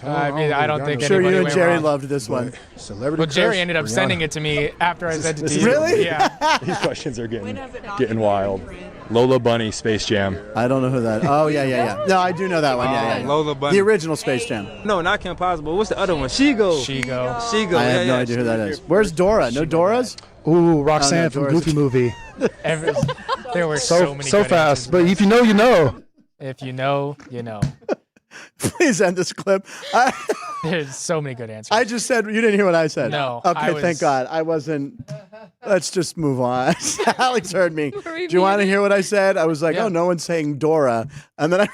I mean, I don't think Sure, anybody you and went Jerry wrong. loved this one. Celebrity Well, Jerry crush, ended up Rihanna. sending it to me after I said it to you. Really? Yeah. These questions are getting wild. Lola Bunny, Space Jam. I don't know who that. Oh, yeah. No, I do know that one. Yeah. Lola Bunny. The original Space Jam. No, not Kim Possible. What's the other one? She-Go. She-Go. She-Go. I have no idea who that is. Where's Dora? No Doras? Ooh, Roxanne Oh, no, from Doris. Goofy Movie. There were so many so good fast, answers. but if you know, you know. If you know, you know. Please end this clip. There's so many good answers. I just said, you didn't hear what I said. No, Okay, I was- thank God. I wasn't. Let's just move on. Alex heard me. Were we Do you want to muted? hear what I said? I was like, Yeah. oh, no one's saying Dora. And then I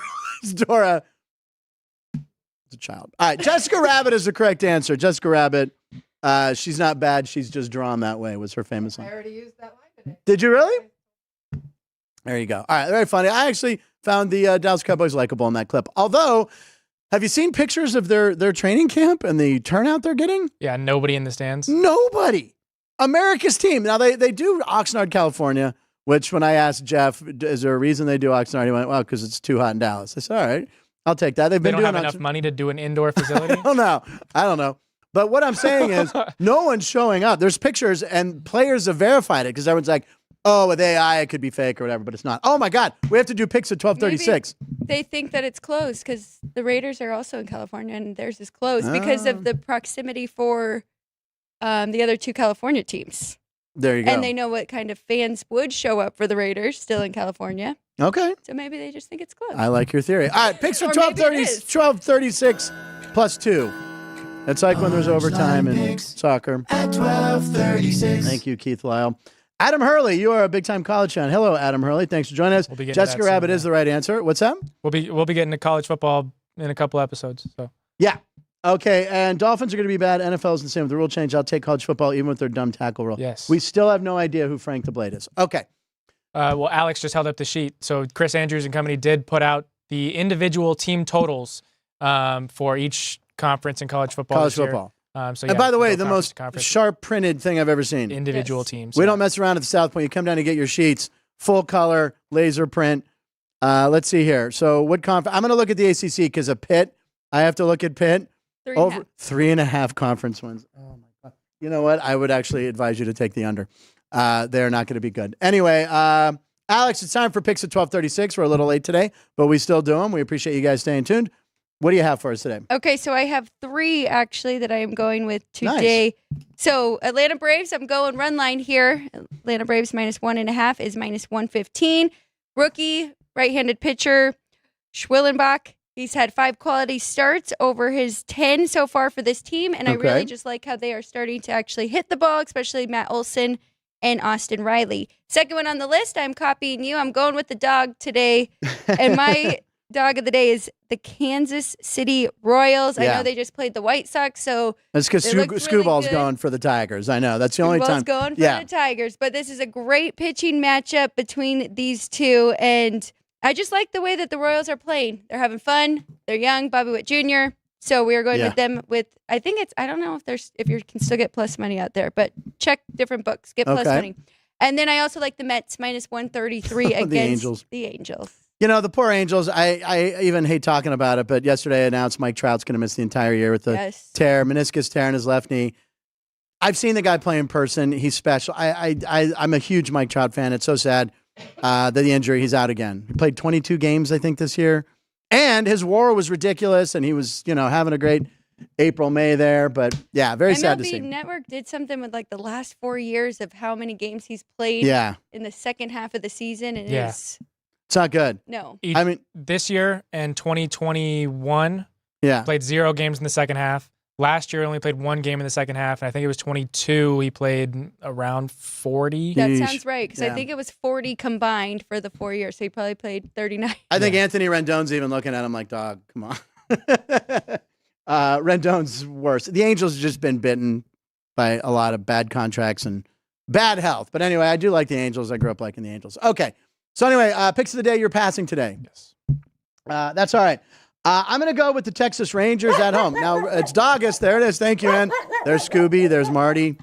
realized Dora is a child. All right, Jessica Rabbit is the correct answer. Jessica Rabbit. She's not bad. She's just drawn that way was her famous I line. already used that line today. Did you really? There you go. All right, very funny. I actually found the Dallas Cowboys likable in that clip. Although, have you seen pictures of their training camp and the turnout they're getting? Yeah, nobody in the stands. Nobody. America's team. Now, they do Oxnard, California, which when I asked Jeff, is there a reason they do Oxnard? He went, well, because it's too hot in Dallas. I said, all right, I'll take that. They've They been don't doing have enough Oxnard. money to do an indoor facility. I don't know. But what I'm saying is no one's showing up. There's pictures and players have verified it because everyone's like, oh, with AI, it could be fake or whatever, but it's not. Oh, my God. We have to do pics at 12:36. They think that it's closed because the Raiders are also in California and theirs is closed because of the proximity for the other two California teams. There you go. And they know what kind of fans would show up for the Raiders still in California. Okay. So maybe they just think it's closed. I like your theory. All right, picks for Or maybe it 12:30, is. 12:36 plus 2. It's like when there's overtime in soccer. At 12:36. Thank you, Keith Lyle. Adam Hurley, you are a big-time college fan. Hello, Adam Hurley. Thanks for joining us. We'll be getting to Jessica that soon, Rabbit is yeah. the right answer. What's that? We'll be getting to college football in a couple episodes. So Yeah. Okay, and Dolphins are going to be bad. NFL's the same with the rule change. I'll take college football even with their dumb tackle rule. Yes. We still have no idea who Frank the Blade is. Okay. well, Alex just held up the sheet. So Chris Andrews and company did put out the individual team totals for each conference in college football. College this year. football. So And yeah, by the way, no the conference most to conference. sharp-printed thing I've ever seen. Individual teams. We yeah. don't mess around at the South Point. You come down and get your sheets, full color, laser print. Let's see here. So what conference? I'm going to look at the ACC because of Pitt. I have to look at Pitt. 3.5. 3.5 conference wins. Oh my God. You know what? I would actually advise you to take the under. They're not going to be good. Anyway, Alex, it's time for picks at 12:36. We're a little late today, but we still do them. We appreciate you guys staying tuned. What do you have for us today? Okay, so I have 3 actually that I am going with today. So Atlanta Braves, I'm going run line here. Atlanta Braves -1.5 is -115. Rookie, right-handed pitcher, Schwillenbach. He's had 5 quality starts over his 10 so far for this team, and I Okay. really just like how they are starting to actually hit the ball, especially Matt Olson and Austin Riley. Second one on the list, I'm copying you. I'm going with the dog today, and my dog of the day is the Kansas City Royals. I Yeah. know they just played the White Sox, so That's because It looked really Scooball's good. going for the Tigers. I know. That's the only time. going for Yeah. the Tigers. But this is a great pitching matchup between these two, and I just like the way that the Royals are playing. They're having fun. They're young. Bobby Witt Jr., So we are going Yeah. with them with, I think it's, I don't know if you can still get plus money out there, but check different books, get plus Okay. money. And then I also like the Mets minus 133 The against Angels. the Angels. You know, the poor Angels, I even hate talking about it, but yesterday I announced Mike Trout's going to miss the entire year with the meniscus tear in his left knee. I've seen the guy play in person. He's special. I'm a huge Mike Trout fan. It's so sad that the injury, he's out again. He played 22 games, I think, this year. And his WAR was ridiculous, and he was, having a great April, May there. But, yeah, very sad to see. MLB Network did something with like the last 4 years of how many games he's played in the second half of the season. And It's not good. No. I mean, this year in 2021, yeah, played 0 games in the second half. Last year, only played 1 game in the second half, and I think it was 22. He played around 40. That sounds right, because I think it was 40 combined for the 4 years, so he probably played 39. I think Anthony Rendon's even looking at him like, dog, come on. Rendon's worse. The Angels have just been bitten by a lot of bad contracts and bad health. But anyway, I do like the Angels. I grew up liking the Angels. Okay. So anyway, picks of the day, you're passing today. Yes. That's all right. I'm going to go with the Texas Rangers at home. Now, it's Doggist. There it is. Thank you, man. There's Scooby. There's Marty.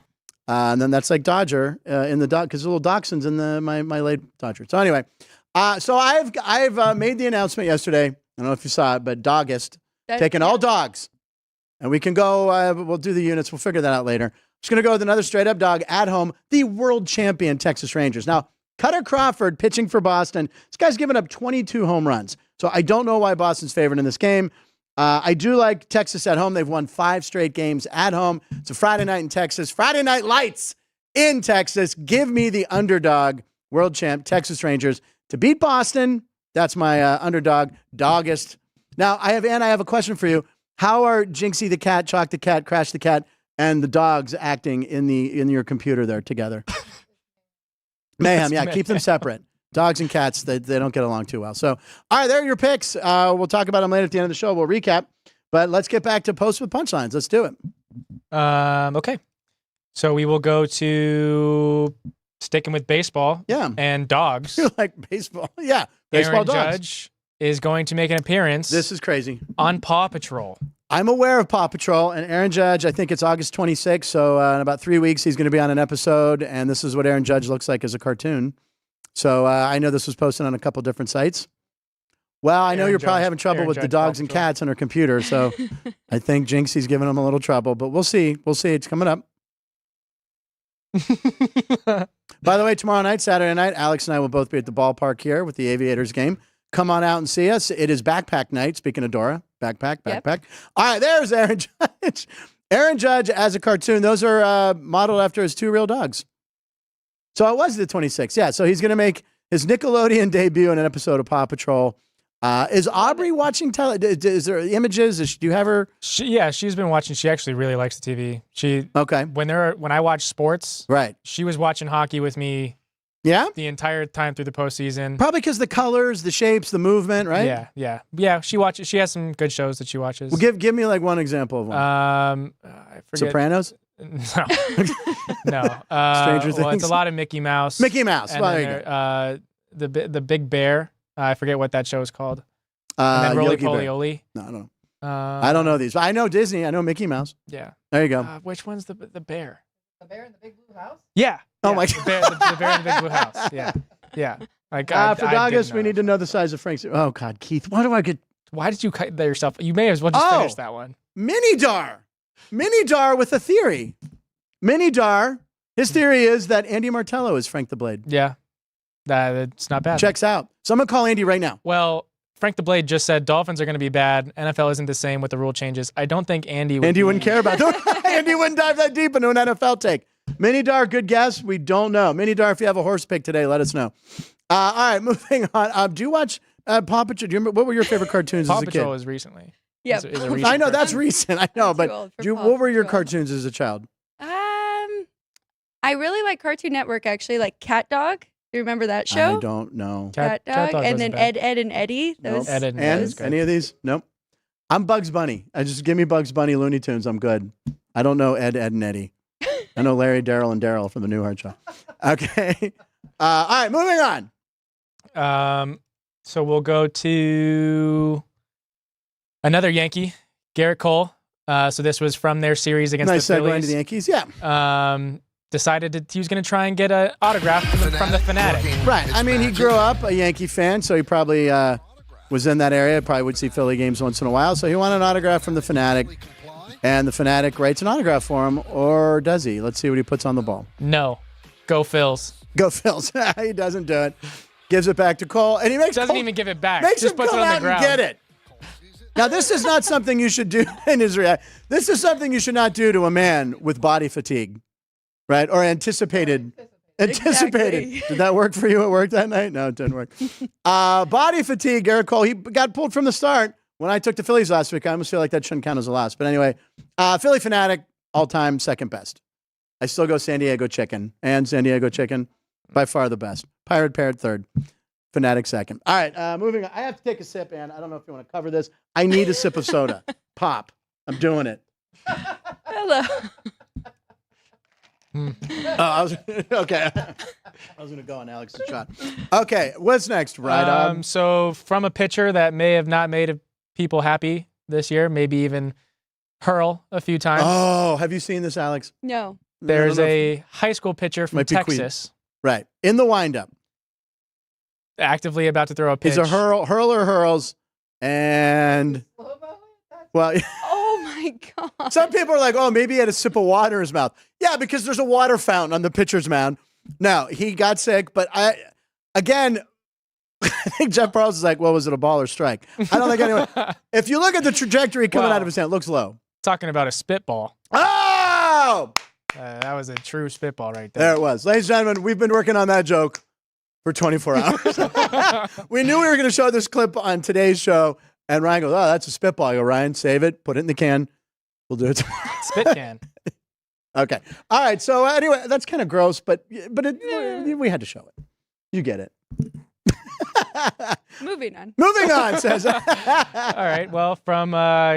And then that's like Dodger in the dog, because little dachshunds in my late Dodger. So anyway, so I've made the announcement yesterday. I don't know if you saw it, but Doggist taking all dogs, and we can go. We'll do the units. We'll figure that out later. Just going to go with another straight up dog at home. The world champion Texas Rangers. Now, Cutter Crawford pitching for Boston. This guy's given up 22 home runs. So I don't know why Boston's favored in this game. I do like Texas at home. They've won 5 straight games at home. It's a Friday night in Texas. Friday night lights in Texas. Give me the underdog, world champ, Texas Rangers to beat Boston. That's my underdog, Doggist. Now, I have a question for you. How are Jinxie the cat, Chalk the cat, Crash the cat, and the dogs acting in your computer there together? Mayhem, yeah, keep them separate. Dogs and cats, they don't get along too well. So, all right, there are your picks. We'll talk about them later at the end of the show. We'll recap. But let's get back to Post with Punchlines. Let's do it. Okay. So we will go to sticking with baseball and dogs. You like baseball? Yeah. Baseball Aaron dogs. Judge is going to make an appearance. This is crazy. On Paw Patrol. I'm aware of Paw Patrol, and Aaron Judge, I think it's August 26th, so in about 3 weeks he's going to be on an episode, and this is what Aaron Judge looks like as a cartoon. So I know this was posted on a couple different sites. Well, I know you're probably having trouble with the dogs and cats on her computer, so I think Jinxie's giving them a little trouble, but we'll see. We'll see. It's coming up. By the way, tomorrow night, Saturday night, Alex and I will both be at the ballpark here with the Aviators game. Come on out and see us. It is backpack night. Speaking of Dora, backpack. Yep. All right, there's Aaron Judge. Aaron Judge as a cartoon. Those are modeled after his 2 real dogs. So it was the 26th. Yeah, so he's going to make his Nickelodeon debut in an episode of Paw Patrol. Is Aubrey watching Is there images? Do you have her? She's been watching. She actually really likes the TV. When I watch sports, right? She was watching hockey with me. Yeah, the entire time through the postseason. Probably because the colors, the shapes, the movement, right? Yeah. She watches. She has some good shows that she watches. Well, give me like one example of one. I forget. Sopranos. No. Stranger Things. Well, it's a lot of Mickey Mouse. Mickey Mouse. And well, there you go. The Big Bear. I forget what that show is called. And then Roly Poly Oly. No, I don't know. I don't know these. I know Disney. I know Mickey Mouse. Yeah. There you go. Which one's the bear? The bear in the big blue house? Yeah. Oh my God. The bear in the big blue house. Yeah. Yeah. For Doggist, we need to know the size of Frank's. Oh God, Keith. Why did you cut that yourself? You may as well just finish that one. Mini Dar with a theory. Mini Dar. His theory is that Andy Martello is Frank the Blade. Yeah. That's not bad. Checks out. So I'm going to call Andy right now. Well, Frank the Blade just said Dolphins are going to be bad. NFL isn't the same with the rule changes. I don't think Andy wouldn't care about that. Andy wouldn't dive that deep into an NFL take. Mini Dar, good guess. We don't know. Mini Dar, if you have a horse pick today, let us know. All right, moving on. Do you watch Paw Patrol? Do you remember, what were your favorite cartoons as a kid? Paw Patrol is recently. Yeah. I know, that's recent. I know, but what were your cartoons as a child? I really like Cartoon Network, actually, like Cat Dog. Do you remember that show? I don't know. Cat Dog, and then Ed, and Eddie. Nope. Ed, and any of these? Nope. I'm Bugs Bunny. Just give me Bugs Bunny, Looney Tunes. I'm good. I don't know Ed, and Eddie. I know Larry, Daryl, and Daryl from the Newhart Show. Okay. All right, moving on. So we'll go to another Yankee. Garrett Cole. So this was from their series against Nice the segue Phillies. into the Yankees. Yeah. Decided that he was going to try and get an autograph from the Fanatic. Right. I mean, he grew up a Yankee fan, so he probably was in that area. Probably would see Philly games once in a while. So he wanted an autograph from the Fanatic, and the Fanatic writes an autograph for him, or does he? Let's see what he puts on the ball. No. Go Phils. Go Phils. He doesn't do it. Gives it back to Cole, and he Doesn't even give it back. Makes Just him puts come it on out the ground. and get it. Now, this is not something you should do in his reaction. This is something you should not do to a man with body fatigue, right? Or anticipated. Exactly. Did that work for you at work that night? No, it didn't work. Body fatigue, Garrett Cole. He got pulled from the start. When I took the Phillies last week, I almost feel like that shouldn't count as a loss. But anyway, Philly Fanatic, all-time second best. I still go San Diego Chicken. And San Diego Chicken, by far the best. Pirate Parrot third. Fanatic second. All right, moving on. I have to take a sip, Ann. I don't know if you want to cover this. I need a sip of soda. Pop. I'm doing it. Hello. Okay. I was going to go on Alex's shot. Okay, what's next, right? So from a pitcher that may have not made people happy this year, maybe even hurl a few times. Oh, have you seen this, Alex? No. There's a high school pitcher from Might be Texas. Right. In the windup. Actively about to throw a pitch. He's a hurler hurls, and well, Oh my God. some people are like, oh, maybe he had a sip of water in his mouth. Yeah, because there's a water fountain on the pitcher's mound. No, he got sick, but I think Jeff Parles is like, well, was it a ball or strike? I don't think anyone. If you look at the trajectory coming out of his hand, it looks low. Talking about a spitball. Oh! That was a true spitball right There there. it was. Ladies and gentlemen, we've been working on that joke for 24 hours. We knew we were going to show this clip on today's show, and Ryan goes, oh, that's a spitball. I go, Ryan, save it, put it in the can. We'll do it tomorrow. Spit can. Okay. All right. So anyway, that's kind of gross, but we had to show it. You get it. Moving on. Moving on, says. All right. Well, from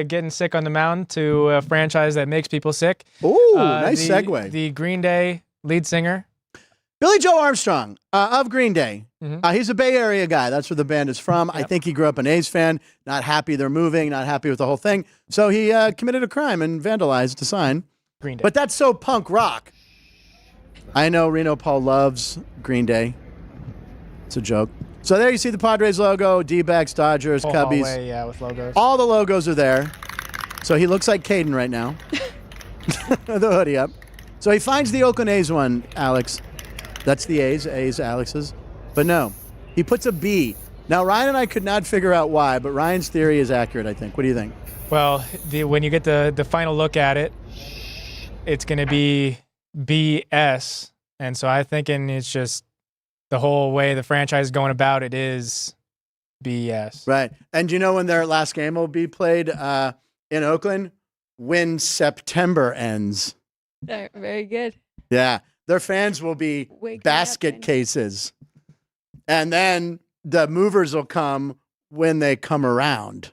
getting sick on the mound to a franchise that makes people sick. Ooh, nice segue. The Green Day lead singer. Billy Joe Armstrong of Green Day. Mm-hmm. He's a Bay Area guy. That's where the band is from. Yep. I think he grew up an A's fan, not happy they're moving, not happy with the whole thing. So he committed a crime and vandalized a sign. Green Day. But that's so punk rock. I know Reno Paul loves Green Day. It's a joke. So there you see the Padres logo, D-backs, Dodgers, Whole Cubbies. hallway, yeah, with logos. All the logos are there. So he looks like Caden right now. The hoodie up. So he finds the Oakland A's one, Alex. That's the A's, Alex's. But no, he puts a B. Now, Ryan and I could not figure out why, but Ryan's theory is accurate, I think. What do you think? Well, when you get the final look at it, it's going to be BS. And so I'm thinking it's just the whole way the franchise is going about it is BS. Right. And do you know when their last game will be played in Oakland? When September ends. Very good. Yeah. Their fans will be basket cases. And then the movers will come when they come around.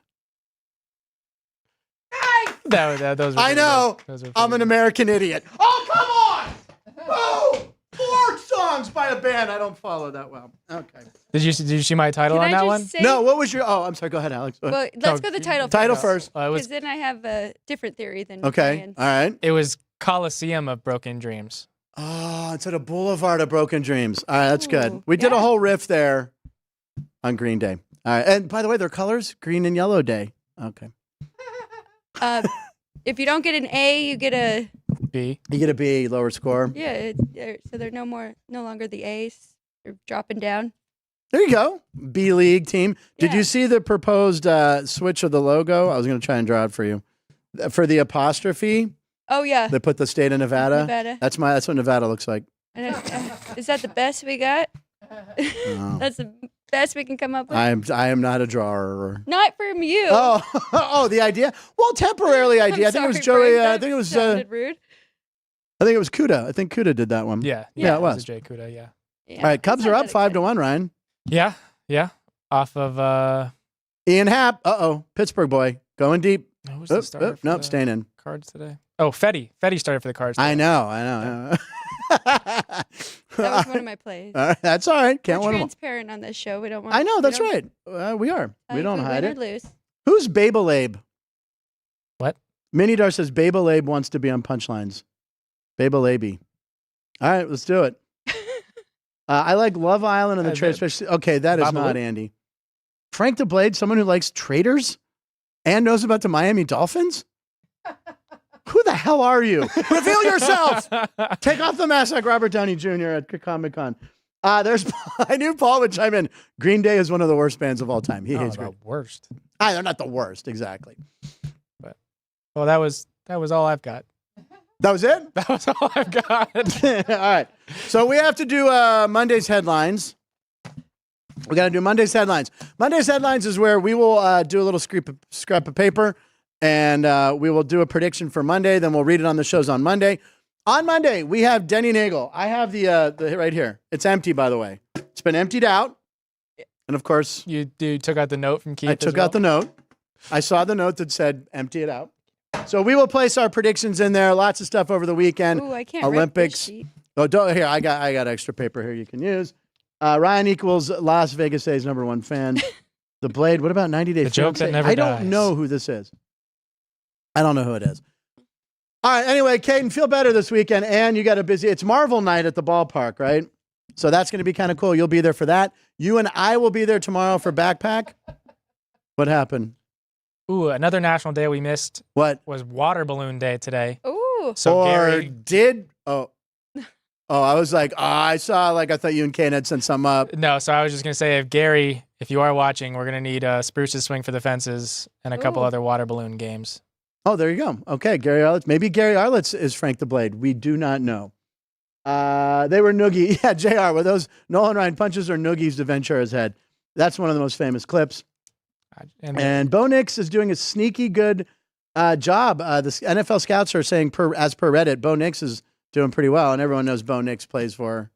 Those were I know. Those were I'm an American idiot. Oh, come on! Boo! 4 songs by a band I don't follow that well. Okay. Did you see my title Can on I that just one? say- No, what was your... Oh, I'm sorry. Go ahead, Alex. Well, let's go the title first. Title first. Because then I have a different theory than Okay. Ryan's. All right. It was Coliseum of Broken Dreams. Oh, it's at a boulevard of broken dreams. All right, that's good. Ooh, We did a yeah. whole riff there on Green Day. All right. And by the way, their colors, green and yellow day. Okay. If you don't get an A, you get a B. You get a B, lower score. yeah. So they're no longer the A's. They're dropping down. There you go. B League team. Did Yeah. you see the proposed switch of the logo? I was going to try and draw it for you. For the apostrophe, Oh yeah. they put the state of Nevada. Nevada. That's what Nevada looks like. Is that the best we got? Oh. That's the best we can come up with. I am not a drawer. Not from you. Oh, the idea. Well, temporarily idea. I think it was Joey. I think it was. I Sounded rude. think it was Kuda. I think Kuda did that one. Yeah. Yeah, it It was. was Jay Kuda, yeah. Yeah. All right, Cubs are up 5-1. Ryan. Yeah. Off of Ian Happ. Pittsburgh boy going deep. who's the starter for Nope, the staying in. Cards today? Oh, Fetty. Fetty started for the Cards today. I know. That was one of my plays. That's all right. Can't We're win them. transparent on this show. We don't want. I know. we That's don't right. We are. We don't if hide win it. or lose. Who's Babelabe? Minidar says Babalabe wants to be on Punchlines. Babalabe. All right, let's do it. I like Love Island and the trade, especially. Okay, that is not Andy. Frank the Blade, someone who likes traders and knows about the Miami Dolphins? Who the hell are you? Reveal yourself. Take off the mask like Robert Downey Jr. at Comic-Con. I knew Paul would chime in. Green Day is one of the worst bands of all time. He hates Green Day. Worst. They're not the worst, exactly. But well, that was all I've got. That was it? That was all I've got. All right. So we have to do Monday's headlines. We got to do Monday's headlines. Monday's headlines is where we will do a little scrap of paper, and we will do a prediction for Monday. Then we'll read it on the shows on Monday. On Monday, we have Denny Nagel. I have the right here. It's empty, by the way. It's been emptied out. And of course, you took out the note from Keith. I took out the note. I saw the note that said empty it out. So we will place our predictions in there. Lots of stuff over the weekend. Ooh, I can't Olympics. Rip this sheet. Oh, don't, here, I got extra paper here you can use. Ryan equals Las Vegas A's #1 fan. The Blade. What about 90 Day The joke Fiancé? that never I dies. don't know who this is. I don't know who it is. All right. Anyway, Caden, feel better this weekend. And you got a busy. It's Marvel night at the ballpark, right? So that's going to be kind of cool. You'll be there for that. You and I will be there tomorrow for Backpack. What happened? Ooh, another national day we missed. What was Water Balloon Day today? Ooh. So or Gary did I was like, I thought you and Kane had sent some up. No, so I was just gonna say, if you are watching, we're gonna need Spruce's Swing for the Fences and a couple other water balloon games. Oh, there you go. Okay, Gary Arlitz. Maybe Gary Arlitz is Frank the Blade. We do not know. They were noogie. Yeah, JR, were those Nolan Ryan punches or noogies to Ventura's head? That's one of the most famous clips. And Bo Nix is doing a sneaky good job. The NFL scouts are saying, as per Reddit, Bo Nix is doing pretty well, and everyone knows Bo Nix plays for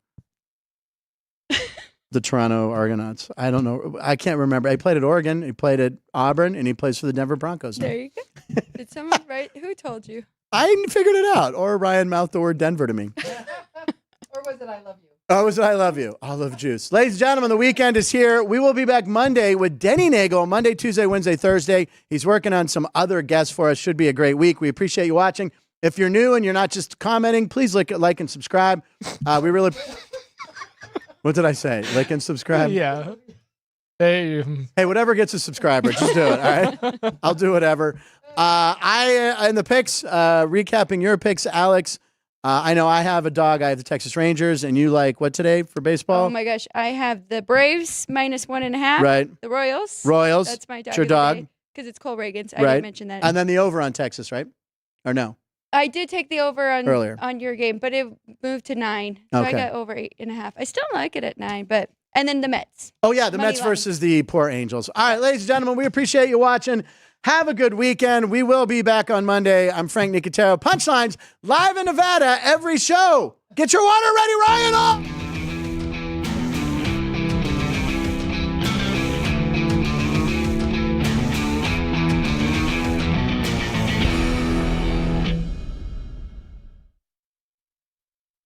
the Toronto Argonauts. I don't know. I can't remember. He played at Oregon, he played at Auburn, and he plays for the Denver Broncos now. There you go. Did someone write? Who told you? I figured it out. Or Ryan mouthed the word Denver to me. Or was it I love you? Oh, was it I love you? Olive juice. Ladies and gentlemen, the weekend is here. We will be back Monday with Denny Nagel. Monday, Tuesday, Wednesday, Thursday. He's working on some other guests for us. Should be a great week. We appreciate you watching. If you're new and you're not just commenting, please like and subscribe. We really... What did I say? Like and subscribe? Yeah. Hey, whatever gets a subscriber, just do it, all right? I'll do whatever. I in the picks, recapping your picks, Alex, I know I have a dog. I have the Texas Rangers, and you like what today for baseball? Oh my gosh, I have the Braves -1.5. Right. The Royals. Royals. That's my dog. It's your dog. Because it's Cole Reagan's. I Right. didn't mention that. And then the over on Texas, right? Or no? I did take the over Earlier. on your game, but it moved to 9. So I Okay. got over 8.5. I still like it at 9, but and then the Mets. Oh, yeah, the Money Mets line. versus the poor Angels. All right, ladies and gentlemen, we appreciate you watching. Have a good weekend. We will be back on Monday. I'm Frank Nicotero. Punchlines live in Nevada every show. Get your water ready, Ryan.